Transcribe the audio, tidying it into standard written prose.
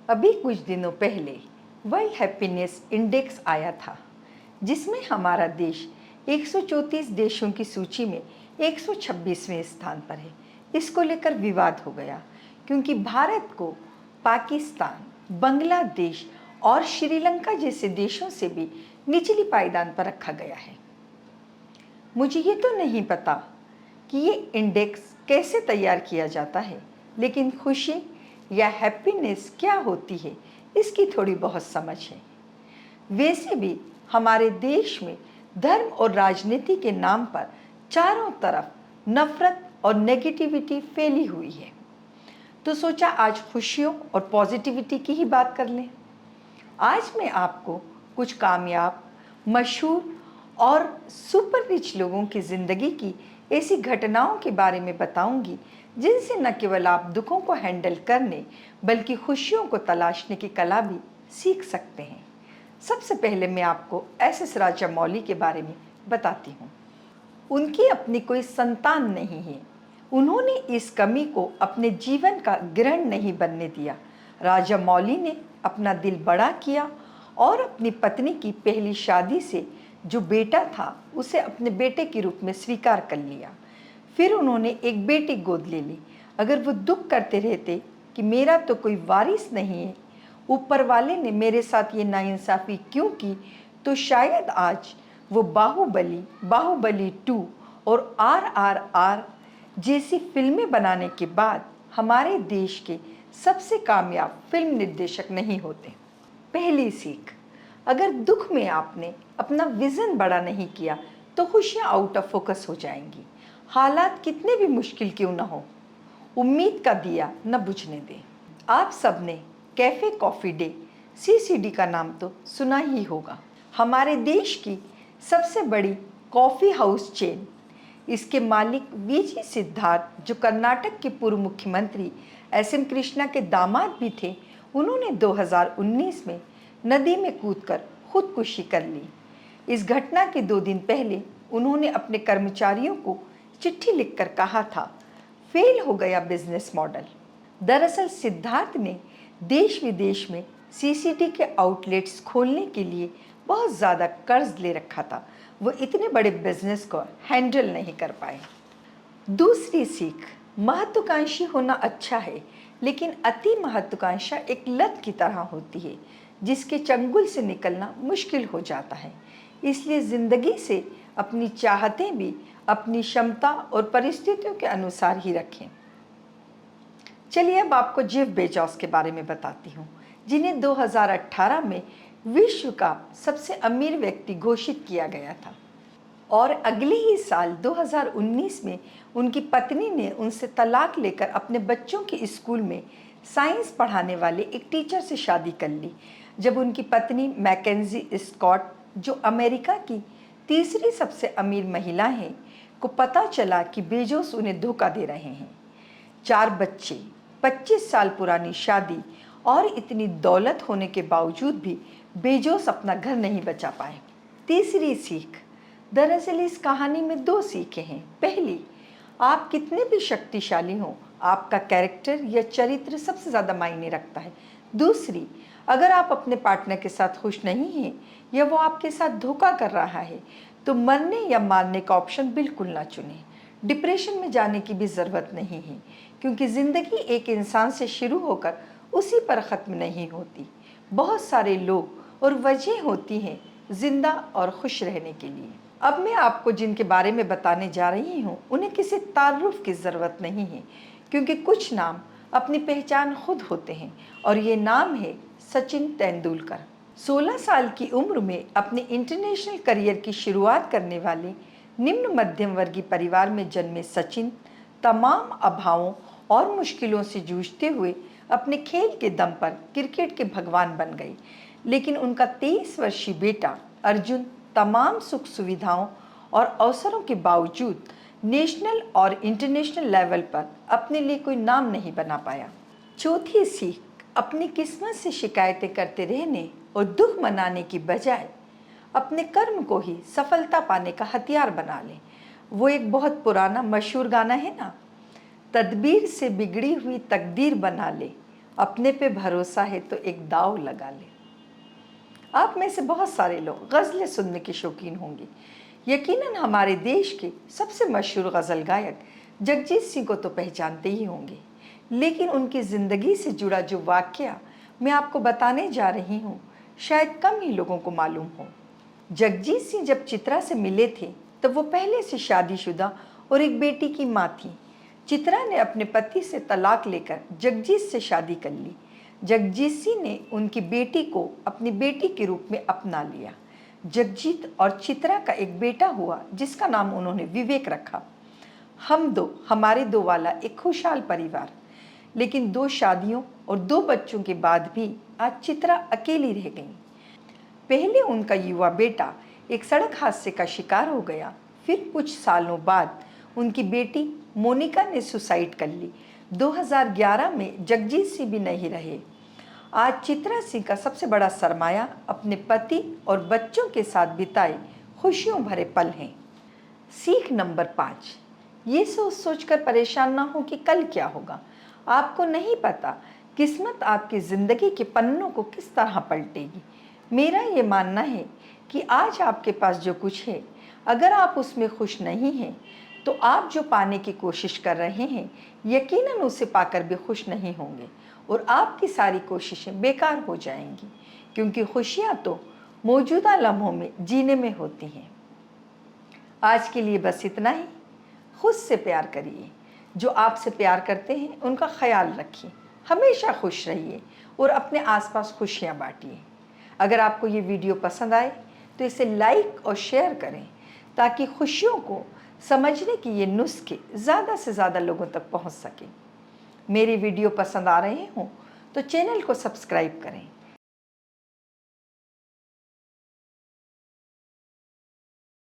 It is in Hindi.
अभी कुछ दिनों पहले वर्ल्ड हैप्पीनेस इंडेक्स आया था, जिसमें हमारा देश 134 देशों की सूची में 126वें स्थान पर है। इसको लेकर विवाद हो गया क्योंकि भारत को पाकिस्तान, बांग्लादेश और श्रीलंका जैसे देशों से भी निचली पायदान पर रखा गया है। मुझे ये तो नहीं पता कि ये इंडेक्स कैसे तैयार किया जाता है, लेकिन खुशी या हैप्पीनेस क्या होती है इसकी थोड़ी बहुत समझ है। वैसे भी हमारे देश में धर्म और राजनीति के नाम पर चारों तरफ नफरत और नेगेटिविटी फैली हुई है, तो सोचा आज खुशियों और पॉजिटिविटी की ही बात कर लें। आज मैं आपको कुछ कामयाब, मशहूर और सुपर रिच लोगों की ज़िंदगी की ऐसी घटनाओं के बारे में बताऊंगी जिनसे न केवल आप दुखों को हैंडल करने बल्कि खुशियों को तलाशने की कला भी सीख सकते हैं। सबसे पहले मैं आपको एस राजामौली के बारे में बताती हूँ। उनकी अपनी कोई संतान नहीं है। उन्होंने इस कमी को अपने जीवन का ग्रहण नहीं बनने दिया। राजामौली ने अपना दिल बड़ा किया और अपनी पत्नी की पहली शादी से जो बेटा था उसे अपने बेटे के रूप में स्वीकार कर लिया। फिर उन्होंने एक बेटी गोद ले ली। अगर वो दुख करते रहते कि मेरा तो कोई वारिस नहीं है, ऊपर वाले ने मेरे साथ ये नाइंसाफ़ी क्यों की, तो शायद आज वो बाहुबली 2 और RRR जैसी फिल्में बनाने के बाद हमारे देश के सबसे कामयाब फिल्म निर्देशक नहीं होते। पहली सीख, अगर दुख में आपने अपना विज़न बड़ा नहीं किया तो खुशियाँ आउट ऑफ फोकस हो जाएंगी। हालात कितने भी मुश्किल क्यों ना हो, उम्मीद का दिया न बुझने दें। आप सबने कैफ़े कॉफ़ी डे CCD का नाम तो सुना ही होगा। हमारे देश की सबसे बड़ी कॉफ़ी हाउस चेन। इसके मालिक VG सिद्धार्थ, जो कर्नाटक के पूर्व मुख्यमंत्री SM कृष्णा के दामाद भी थे, उन्होंने 2019 में नदी में कूदकर खुदकुशी कर ली। इस घटना के 2 दिन पहले उन्होंने अपने कर्मचारियों को चिट्ठी लिखकर कहा था, फेल हो गया बिजनेस मॉडल। दरअसल सिद्धार्थ ने देश विदेश में CCD के आउटलेट्स खोलने के लिए बहुत ज़्यादा कर्ज ले रखा था। वो इतने बड़े बिजनेस को हैंडल नहीं कर पाए। दूसरी सीख, महत्वाकांक्षी होना अच्छा है, लेकिन अति महत्वाकांक्षा एक लत की तरह होती है जिसके चंगुल से निकलना मुश्किल हो जाता है। इसलिए ज़िंदगी से अपनी चाहतें भी अपनी क्षमता और परिस्थितियों के अनुसार ही रखें। चलिए अब आपको जेफ बेजोस के बारे में बताती हूँ, जिन्हें 2018 में विश्व का सबसे अमीर व्यक्ति घोषित किया गया था और अगले ही साल 2019 में उनकी पत्नी ने उनसे तलाक लेकर अपने बच्चों के स्कूल में साइंस पढ़ाने वाले एक टीचर से शादी कर ली। जब उनकी पत्नी मैकेंजी स्कॉट, जो अमेरिका की तीसरी सबसे अमीर महिला हैं, को पता चला कि बेजोस उन्हें धोखा दे रहे हैं। 4 बच्चे, 25 साल पुरानी शादी और इतनी दौलत होने के बावजूद भी बेजोस अपना घर नहीं बचा पाए। तीसरी सीख, दरअसल इस कहानी में 2 सीखें हैं। पहली, आप कितने भी शक्तिशाली हों, आपका कैरेक्टर या चरित्र सबसे ज़्यादा मायने रखता है। दूसरी, अगर आप अपने पार्टनर के साथ खुश नहीं हैं या वो आपके साथ धोखा कर रहा है, तो मरने या मारने का ऑप्शन बिल्कुल ना चुनें। डिप्रेशन में जाने की भी ज़रूरत नहीं है, क्योंकि ज़िंदगी एक इंसान से शुरू होकर उसी पर ख़त्म नहीं होती। बहुत सारे लोग और वजह होती हैं ज़िंदा और खुश रहने के लिए। अब मैं आपको जिनके बारे में बताने जा रही हूँ, उन्हें किसी तारुफ की ज़रूरत नहीं है, क्योंकि कुछ नाम अपनी पहचान खुद होते हैं और ये नाम है सचिन तेंदुलकर। 16 साल की उम्र में अपने इंटरनेशनल करियर की शुरुआत करने वाले निम्न मध्यम वर्गीय परिवार में जन्मे सचिन तमाम अभावों और मुश्किलों से जूझते हुए अपने खेल के दम पर क्रिकेट के भगवान बन गए। लेकिन उनका 23 वर्षीय बेटा अर्जुन तमाम सुख सुविधाओं और अवसरों के बावजूद नेशनल और इंटरनेशनल लेवल पर अपने लिए कोई नाम नहीं बना पाया। चौथी सीख, अपनी किस्मत से शिकायतें करते रहने और दुख मनाने की बजाय अपने कर्म को ही सफलता पाने का हथियार बना लें। वो एक बहुत पुराना मशहूर गाना है ना, तदबीर से बिगड़ी हुई तकदीर बना ले, अपने पे भरोसा है तो एक दाव लगा ले। आप में से बहुत सारे लोग गज़लें सुनने के शौकीन होंगे। यकीनन हमारे देश के सबसे मशहूर गज़ल गायक जगजीत सिंह को तो पहचानते ही होंगे, लेकिन उनकी ज़िंदगी से जुड़ा जो वाक़या मैं आपको बताने जा रही हूँ, शायद कम ही लोगों को मालूम हो। जगजीत सिंह जब चित्रा से मिले थे तब वो पहले से शादीशुदा और एक बेटी की माँ थी। चित्रा ने अपने पति से तलाक लेकर जगजीत से शादी कर ली। जगजीत सिंह ने उनकी बेटी को अपनी बेटी के रूप में अपना लिया। जगजीत और चित्रा का एक बेटा हुआ जिसका नाम उन्होंने विवेक रखा। हमारे दो वाला एक खुशहाल परिवार। लेकिन 2 शादियों और 2 बच्चों के बाद भी आज चित्रा अकेली रह गई। पहले उनका युवा बेटा एक सड़क हादसे का शिकार हो गया। फिर कुछ सालों बाद उनकी बेटी मोनिका ने सुसाइड कर ली। 2011 में जगजीत सिंह भी नहीं रहे। आज चित्रा सिंह का सबसे बड़ा सरमाया अपने पति और बच्चों के साथ बिताए खुशियों भरे पल हैं। सीख नंबर 5, ये सोचकर परेशान ना हो कि कल क्या होगा। आपको नहीं पता किस्मत आपकी ज़िंदगी के पन्नों को किस तरह पलटेगी। मेरा ये मानना है कि आज आपके पास जो कुछ है, अगर आप उसमें खुश नहीं हैं तो आप जो पाने की कोशिश कर रहे हैं यकीनन उसे पाकर भी खुश नहीं होंगे और आपकी सारी कोशिशें बेकार हो जाएंगी, क्योंकि खुशियाँ तो मौजूदा लम्हों में जीने में होती हैं। आज के लिए बस इतना ही। खुद से प्यार करिए। जो आपसे प्यार करते हैं उनका ख्याल रखिए। हमेशा खुश रहिए और अपने आसपास खुशियाँ बांटिए। अगर आपको ये वीडियो पसंद आए तो इसे लाइक और शेयर करें ताकि खुशियों को समझने की ये नुस्खे ज़्यादा से ज़्यादा लोगों तक पहुंच सके। मेरी वीडियो पसंद आ रहे हों तो चैनल को सब्सक्राइब करें।